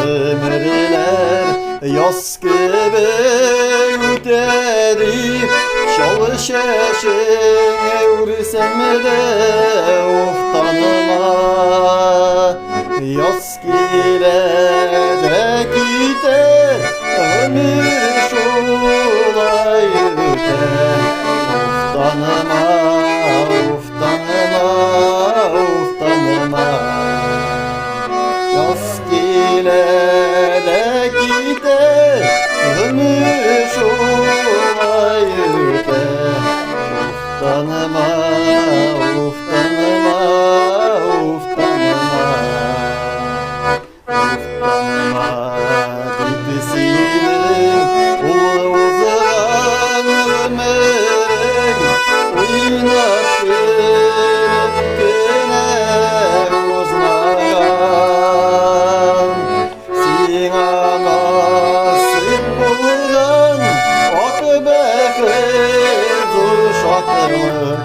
ömürler yaz gibi ötedi. Çalışasın evrisem de of tanıma. Yaz gelecek gider ömür şolay öter. Of tanıma, of tanıma, of tanıma. Yaz gelecek gider ömür şolay öter. Of tanıma, of tanıma, of tanıma. Of tanıma dedisinin ulu uzan ömrün. Oynap gelip gene uzmayan. Sina nasip bulgan akıbeti zor şakırlı.